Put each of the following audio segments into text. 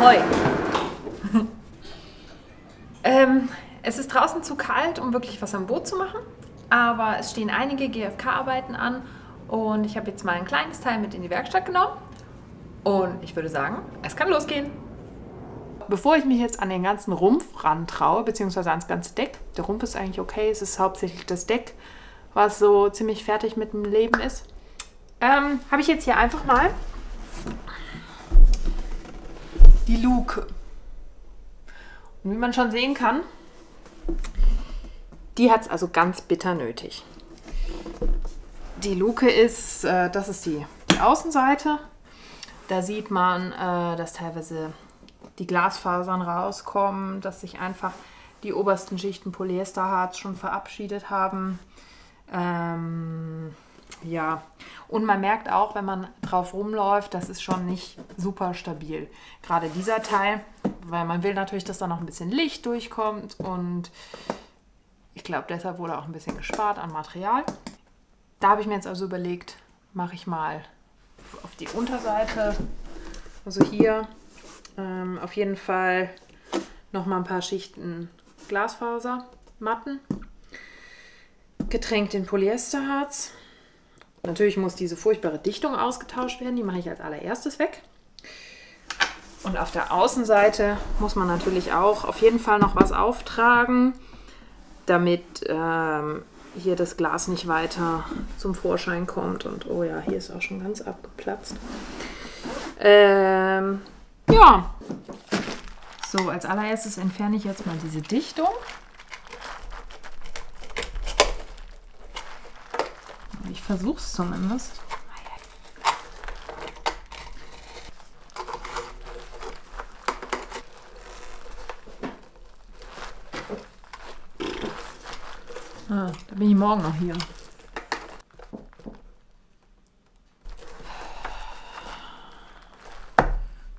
Ahoi! Es ist draußen zu kalt, um wirklich was am Boot zu machen, aber es stehen einige GFK-Arbeiten an und ich habe jetzt mal ein kleines Teil mit in die Werkstatt genommen und ich würde sagen, es kann losgehen. Bevor ich mich jetzt an den ganzen Rumpf rantraue, beziehungsweise ans ganze Deck, der Rumpf ist eigentlich okay, es ist hauptsächlich das Deck, was so ziemlich fertig mit dem Leben ist, habe ich jetzt hier einfach mal die Luke. Und wie man schon sehen kann, die hat es also ganz bitter nötig. Die Luke ist, das ist die Außenseite. Da sieht man, dass teilweise die Glasfasern rauskommen, dass sich einfach die obersten Schichten Polyesterharz schon verabschiedet haben. Ja, und man merkt auch, wenn man drauf rumläuft, das ist schon nicht super stabil. Gerade dieser Teil, weil man will natürlich, dass da noch ein bisschen Licht durchkommt und ich glaube, deshalb wurde auch ein bisschen gespart an Material. Da habe ich mir jetzt also überlegt, mache ich mal auf die Unterseite, also hier auf jeden Fall noch mal ein paar Schichten Glasfasermatten, getränkt in Polyesterharz. Natürlich muss diese furchtbare Dichtung ausgetauscht werden, die mache ich als allererstes weg. Und auf der Außenseite muss man natürlich auch auf jeden Fall noch was auftragen, damit hier das Glas nicht weiter zum Vorschein kommt. Und oh ja, hier ist auch schon ganz abgeplatzt. Ja, so als allererstes entferne ich jetzt mal diese Dichtung. Ich versuche es zumindest. Da bin ich morgen noch hier.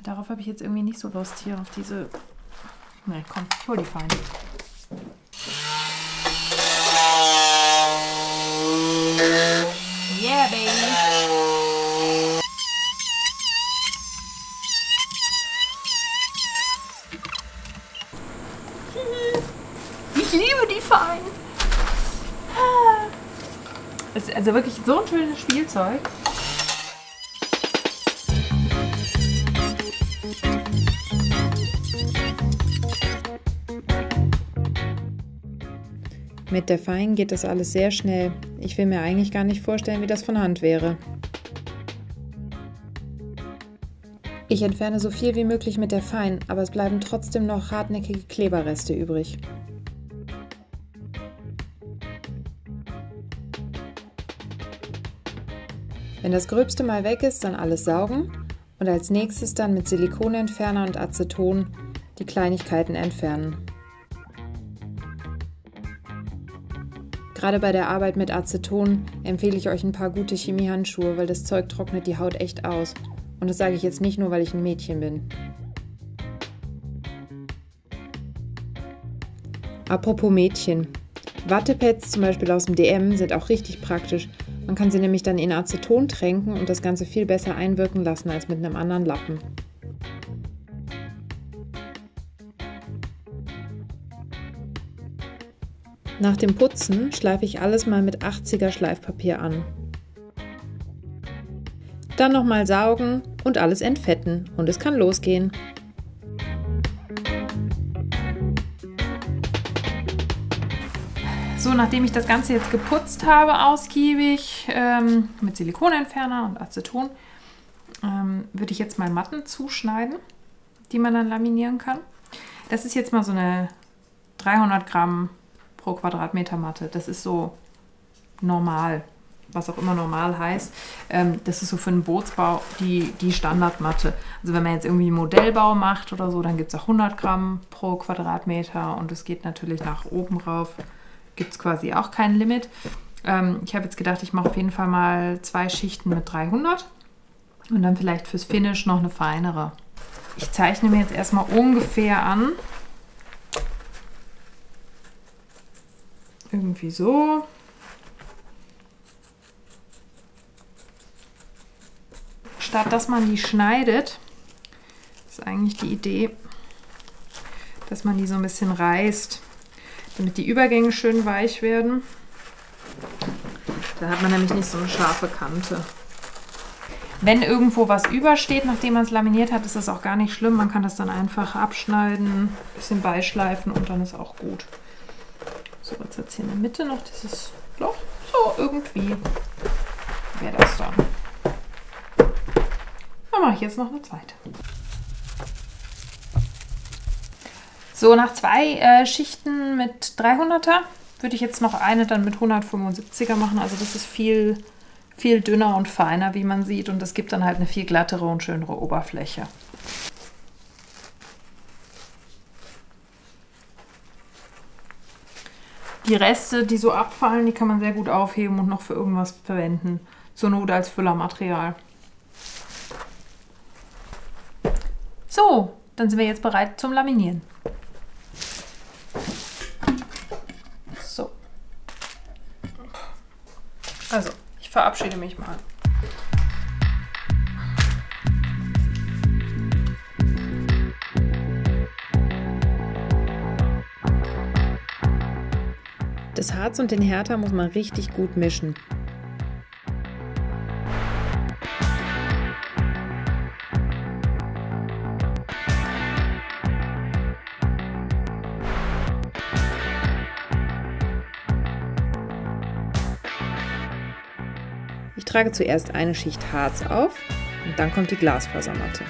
Darauf habe ich jetzt irgendwie nicht so Lust hier auf diese... Ne, komm, ich hol die fein. Yeah, baby! Ich liebe die fein! Es ist also wirklich so ein schönes Spielzeug. Mit der Fein geht das alles sehr schnell. Ich will mir eigentlich gar nicht vorstellen, wie das von Hand wäre. Ich entferne so viel wie möglich mit der Fein, aber es bleiben trotzdem noch hartnäckige Kleberreste übrig. Wenn das Gröbste mal weg ist, dann alles saugen und als nächstes dann mit Silikonentferner und Aceton die Kleinigkeiten entfernen. Gerade bei der Arbeit mit Aceton empfehle ich euch ein paar gute Chemiehandschuhe, weil das Zeug trocknet die Haut echt aus. Und das sage ich jetzt nicht nur, weil ich ein Mädchen bin. Apropos Mädchen. Wattepads zum Beispiel aus dem DM sind auch richtig praktisch. Man kann sie nämlich dann in Aceton tränken und das Ganze viel besser einwirken lassen als mit einem anderen Lappen. Nach dem Putzen schleife ich alles mal mit 80er Schleifpapier an. Dann nochmal saugen und alles entfetten und es kann losgehen. So, nachdem ich das Ganze jetzt geputzt habe, ausgiebig, mit Silikonentferner und Aceton, würde ich jetzt mal Matten zuschneiden, die man dann laminieren kann. Das ist jetzt mal so eine 300 Gramm pro Quadratmeter Matte. Das ist so normal, was auch immer normal heißt. Das ist so für einen Bootsbau die Standardmatte. Also wenn man jetzt irgendwie einen Modellbau macht oder so, dann gibt es auch 100 Gramm pro Quadratmeter und es geht natürlich nach oben rauf. Gibt es quasi auch kein Limit. Ich habe jetzt gedacht, ich mache auf jeden Fall mal 2 Schichten mit 300 und dann vielleicht fürs Finish noch eine feinere. Ich zeichne mir jetzt erstmal ungefähr an. Irgendwie so. Statt dass man die schneidet, ist eigentlich die Idee, dass man die so ein bisschen reißt, damit die Übergänge schön weich werden. Da hat man nämlich nicht so eine scharfe Kante. Wenn irgendwo was übersteht, nachdem man es laminiert hat, ist das auch gar nicht schlimm. Man kann das dann einfach abschneiden, ein bisschen beischleifen und dann ist auch gut. So, jetzt hat es hier in der Mitte noch dieses Loch. So, irgendwie wäre das dann. Dann mache ich jetzt noch eine zweite. So, nach 2 Schichten mit 300er würde ich jetzt noch eine dann mit 175er machen. Also das ist viel dünner und feiner, wie man sieht. Und das gibt dann halt eine viel glattere und schönere Oberfläche. Die Reste, die so abfallen, die kann man sehr gut aufheben und noch für irgendwas verwenden. Zur Not als Füllermaterial. So, dann sind wir jetzt bereit zum Laminieren. So. Also, ich verabschiede mich mal. Das Harz und den Härter muss man richtig gut mischen. Ich trage zuerst eine Schicht Harz auf und dann kommt die Glasfasermatte.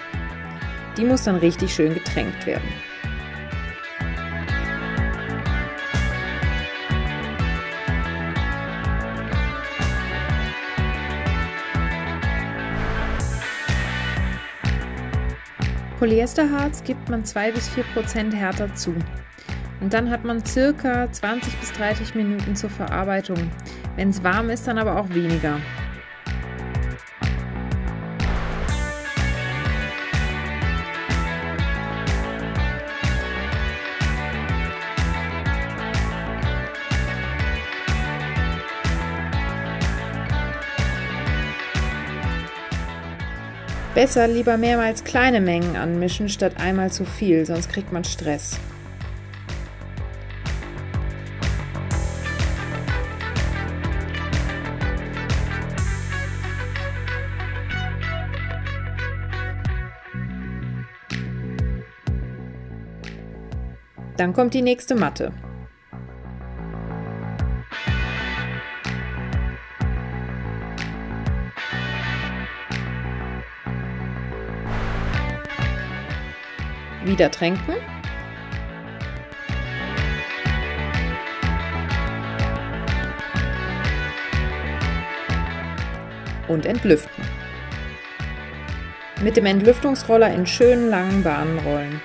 Die muss dann richtig schön getränkt werden. Polyesterharz gibt man 2–4% härter zu. Und dann hat man ca. 20–30 Minuten zur Verarbeitung. Wenn es warm ist, dann aber auch weniger. Besser lieber mehrmals kleine Mengen anmischen, statt einmal zu viel, sonst kriegt man Stress. Dann kommt die nächste Matte. Wieder tränken. Und entlüften. Mit dem Entlüftungsroller in schönen langen Bahnen rollen.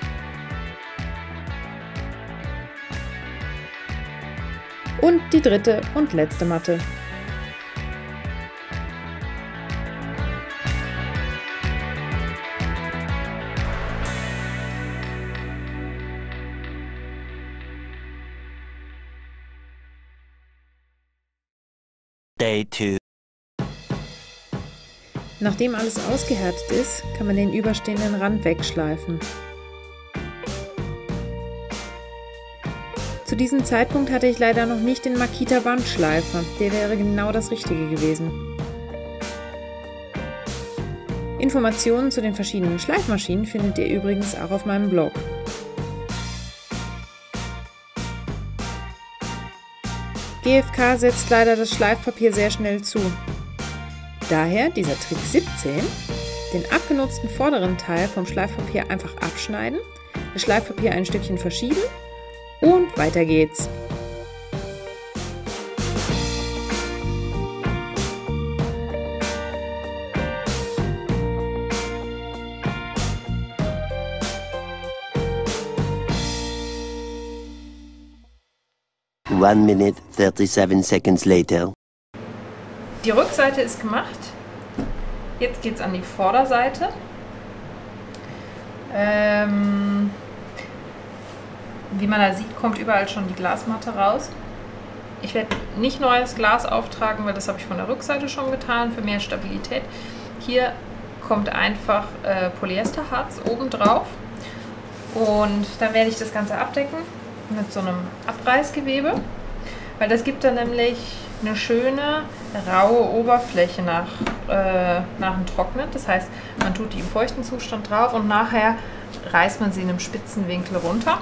Und die dritte und letzte Matte. Day 2. Nachdem alles ausgehärtet ist, kann man den überstehenden Rand wegschleifen. Zu diesem Zeitpunkt hatte ich leider noch nicht den Makita Bandschleifer, der wäre genau das Richtige gewesen. Informationen zu den verschiedenen Schleifmaschinen findet ihr übrigens auch auf meinem Blog. GFK setzt leider das Schleifpapier sehr schnell zu. Daher dieser Trick 17, den abgenutzten vorderen Teil vom Schleifpapier einfach abschneiden, das Schleifpapier ein Stückchen verschieben und weiter geht's. One minute, 37 seconds later. Die Rückseite ist gemacht. Jetzt geht es an die Vorderseite. Wie man da sieht, kommt überall schon die Glasmatte raus. Ich werde nicht neues Glas auftragen, weil das habe ich von der Rückseite schon getan, für mehr Stabilität. Hier kommt einfach Polyesterharz oben drauf. Und dann werde ich das Ganze abdecken mit so einem Abreißgewebe, weil das gibt dann nämlich eine schöne raue Oberfläche nach dem Trocknen. Das heißt, man tut die im feuchten Zustand drauf und nachher reißt man sie in einem spitzen Winkel runter.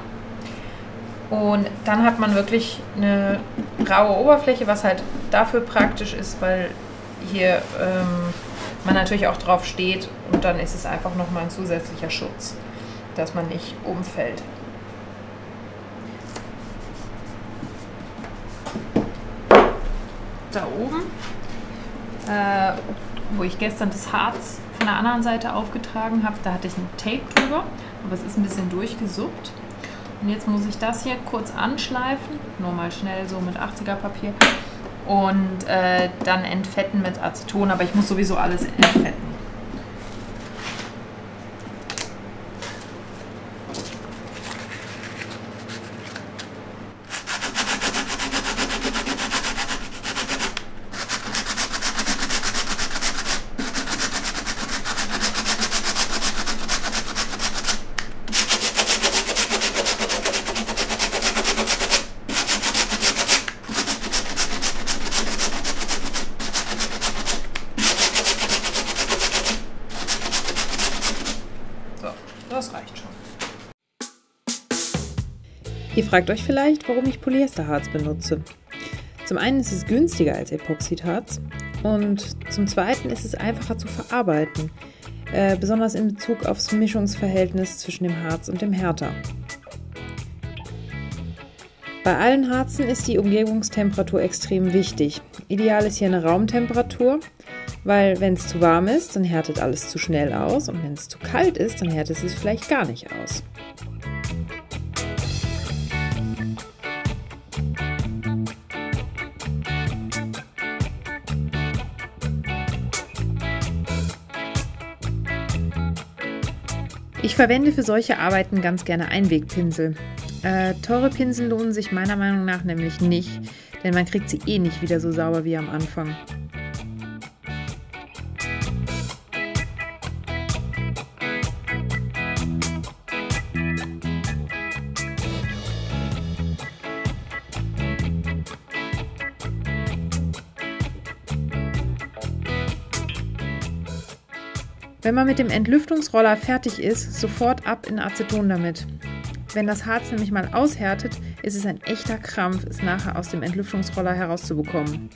Und dann hat man wirklich eine raue Oberfläche, was halt dafür praktisch ist, weil hier man natürlich auch drauf steht und dann ist es einfach nochmal ein zusätzlicher Schutz, dass man nicht umfällt. Da oben, wo ich gestern das Harz von der anderen Seite aufgetragen habe, da hatte ich ein Tape drüber, aber es ist ein bisschen durchgesuppt. Und jetzt muss ich das hier kurz anschleifen, nur mal schnell so mit 80er Papier und dann entfetten mit Aceton, aber ich muss sowieso alles entfetten. Das reicht schon. Ihr fragt euch vielleicht, warum ich Polyesterharz benutze. Zum einen ist es günstiger als Epoxidharz und zum zweiten ist es einfacher zu verarbeiten, besonders in Bezug aufs Mischungsverhältnis zwischen dem Harz und dem Härter. Bei allen Harzen ist die Umgebungstemperatur extrem wichtig. Ideal ist hier eine Raumtemperatur, weil wenn es zu warm ist, dann härtet alles zu schnell aus und wenn es zu kalt ist, dann härtet es vielleicht gar nicht aus. Ich verwende für solche Arbeiten ganz gerne Einwegpinsel. Teure Pinsel lohnen sich meiner Meinung nach nämlich nicht, denn man kriegt sie eh nicht wieder so sauber wie am Anfang. Wenn man mit dem Entlüftungsroller fertig ist, sofort ab in Aceton damit. Wenn das Harz nämlich mal aushärtet, ist es ein echter Krampf, es nachher aus dem Entlüftungsroller herauszubekommen.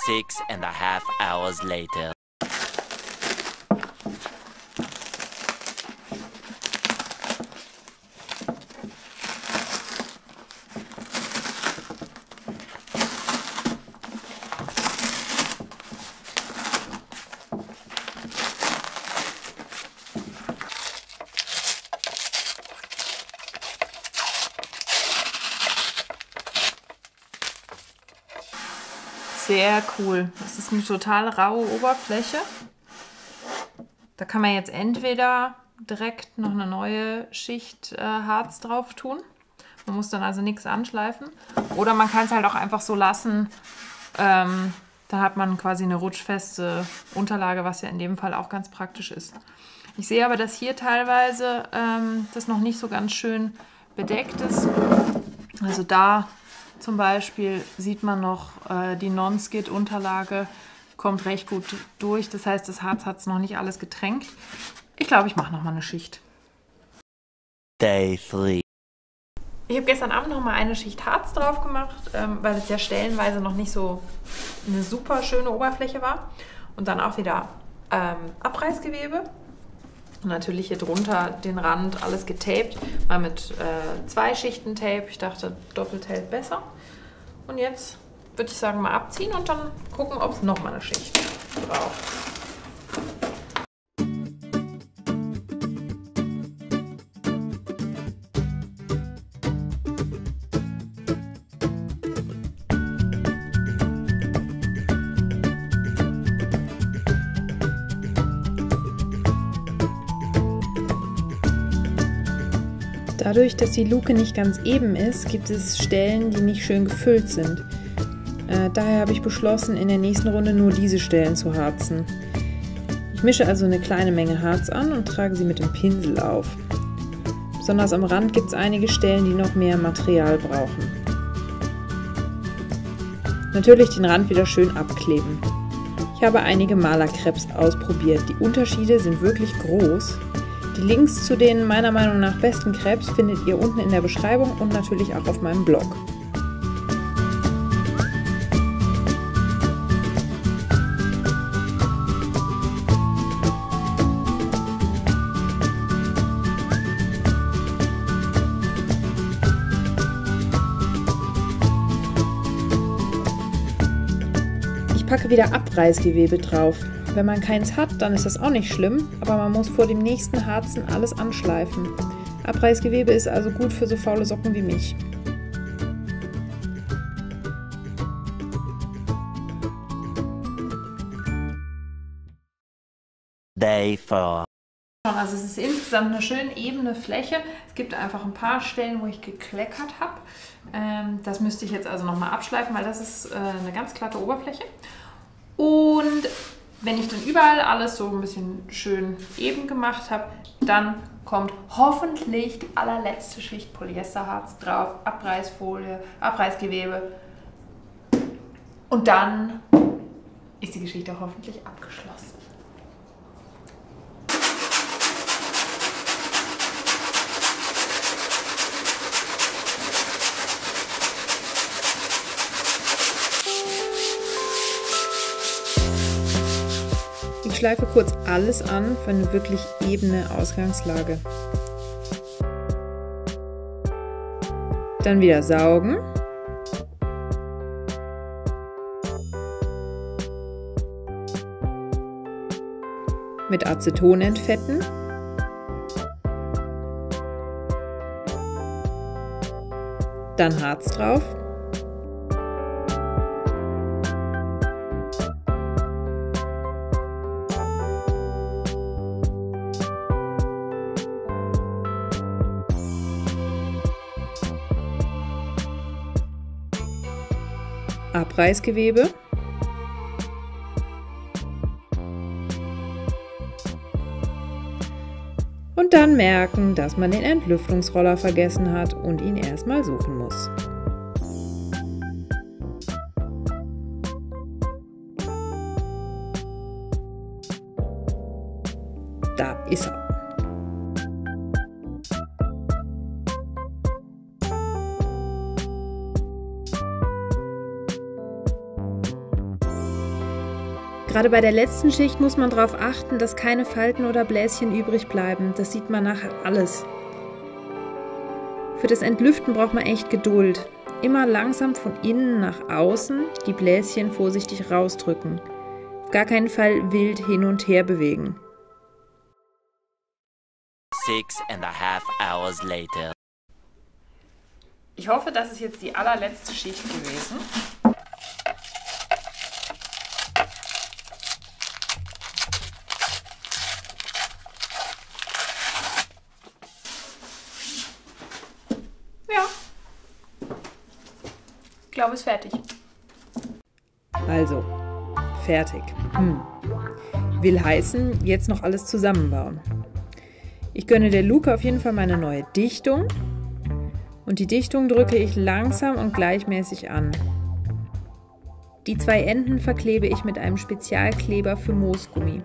Six and a half hours later. Sehr cool. Das ist eine total raue Oberfläche. Da kann man jetzt entweder direkt noch eine neue Schicht Harz drauf tun. Man muss dann also nichts anschleifen. Oder man kann es halt auch einfach so lassen. Dann hat man quasi eine rutschfeste Unterlage, was ja in dem Fall auch ganz praktisch ist. Ich sehe aber, dass hier teilweise das noch nicht so ganz schön bedeckt ist. Also da zum Beispiel sieht man noch, die Non-Skid-Unterlage kommt recht gut durch. Das heißt, das Harz hat es noch nicht alles getränkt. Ich glaube, ich mache noch mal eine Schicht. Day 3. Ich habe gestern Abend noch mal eine Schicht Harz drauf gemacht, weil es ja stellenweise noch nicht so eine super schöne Oberfläche war. Und dann auch wieder Abreißgewebe. Und natürlich hier drunter den Rand alles getaped, mal mit 2 Schichten Tape. Ich dachte, doppelt hält besser. Und jetzt würde ich sagen, mal abziehen und dann gucken, ob es noch mal eine Schicht braucht. Da Dadurch, dass die Luke nicht ganz eben ist, gibt es Stellen, die nicht schön gefüllt sind. Daher habe ich beschlossen, in der nächsten Runde nur diese Stellen zu harzen. Ich mische also eine kleine Menge Harz an und trage sie mit dem Pinsel auf. Besonders am Rand gibt es einige Stellen, die noch mehr Material brauchen. Natürlich den Rand wieder schön abkleben. Ich habe einige Malerkrebs ausprobiert. Die Unterschiede sind wirklich groß. Die Links zu den meiner Meinung nach besten Crepes findet ihr unten in der Beschreibung und natürlich auch auf meinem Blog. Ich packe wieder Abreißgewebe drauf. Wenn man keins hat, dann ist das auch nicht schlimm, aber man muss vor dem nächsten Harzen alles anschleifen. Abreißgewebe ist also gut für so faule Socken wie mich. Day 4. Also es ist insgesamt eine schön ebene Fläche. Es gibt einfach ein paar Stellen, wo ich gekleckert habe. Das müsste ich jetzt also nochmal abschleifen, weil das ist eine ganz glatte Oberfläche. Und wenn ich dann überall alles so ein bisschen schön eben gemacht habe, dann kommt hoffentlich die allerletzte Schicht Polyesterharz drauf, Abreißfolie, Abreißgewebe. Und dann ist die Geschichte hoffentlich abgeschlossen. Ich schleife kurz alles an für eine wirklich ebene Ausgangslage. Dann wieder saugen. Mit Aceton entfetten. Dann Harz drauf. Abreißgewebe. Und dann merken, dass man den Entlüftungsroller vergessen hat und ihn erstmal suchen muss. Da ist er. Gerade bei der letzten Schicht muss man darauf achten, dass keine Falten oder Bläschen übrig bleiben. Das sieht man nachher alles. Für das Entlüften braucht man echt Geduld. Immer langsam von innen nach außen die Bläschen vorsichtig rausdrücken. Auf gar keinen Fall wild hin und her bewegen. 6.5 hours later. Ich hoffe, das ist jetzt die allerletzte Schicht gewesen. Ja. Ich glaube, es ist fertig. Also, fertig. Will heißen, jetzt noch alles zusammenbauen. Ich gönne der Luke auf jeden Fall meine neue Dichtung. Und die Dichtung drücke ich langsam und gleichmäßig an. Die zwei Enden verklebe ich mit einem Spezialkleber für Moosgummi.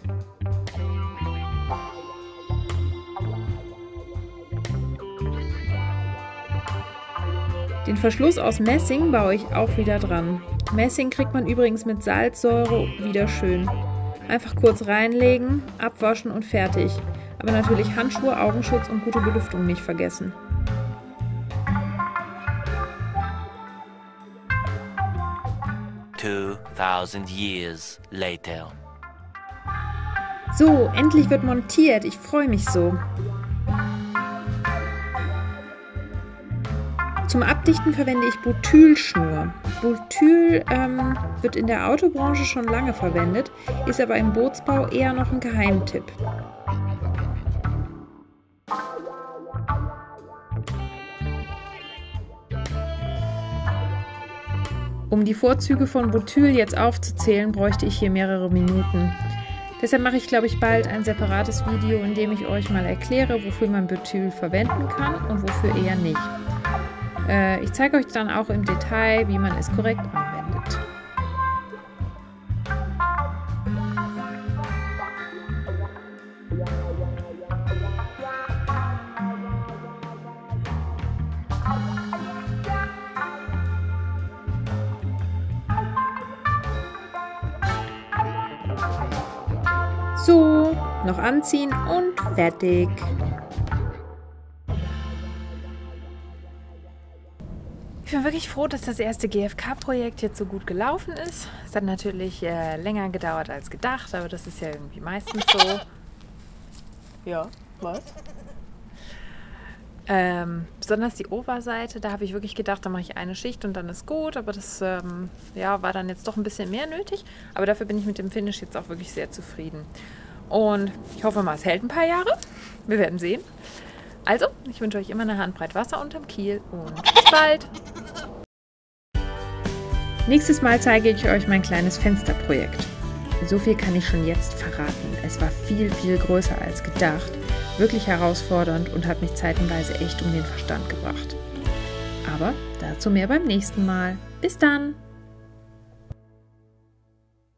Den Verschluss aus Messing baue ich auch wieder dran. Messing kriegt man übrigens mit Salzsäure wieder schön. Einfach kurz reinlegen, abwaschen und fertig. Aber natürlich Handschuhe, Augenschutz und gute Belüftung nicht vergessen. $2,000 years later. So, endlich wird montiert. Ich freue mich so. Zum Abdichten verwende ich Butylschnur. Butyl wird in der Autobranche schon lange verwendet, ist aber im Bootsbau eher noch ein Geheimtipp. Um die Vorzüge von Butyl jetzt aufzuzählen, bräuchte ich hier mehrere Minuten. Deshalb mache ich, glaube ich, bald ein separates Video, in dem ich euch mal erkläre, wofür man Butyl verwenden kann und wofür eher nicht. Ich zeige euch dann auch im Detail, wie man es korrekt anwendet. So, noch anziehen und fertig. Ich bin wirklich froh, dass das erste GFK-Projekt jetzt so gut gelaufen ist. Es hat natürlich länger gedauert als gedacht, aber das ist ja irgendwie meistens so. Ja, was? Besonders die Oberseite, da habe ich wirklich gedacht, da mache ich eine Schicht und dann ist gut, aber das war dann jetzt doch ein bisschen mehr nötig. Aber dafür bin ich mit dem Finish jetzt auch wirklich sehr zufrieden. Und ich hoffe mal, es hält ein paar Jahre. Wir werden sehen. Also, ich wünsche euch immer eine Handbreit Wasser unterm Kiel und bis bald! Nächstes Mal zeige ich euch mein kleines Fensterprojekt. So viel kann ich schon jetzt verraten. Es war viel, viel größer als gedacht, wirklich herausfordernd und hat mich zeitenweise echt um den Verstand gebracht. Aber dazu mehr beim nächsten Mal. Bis dann!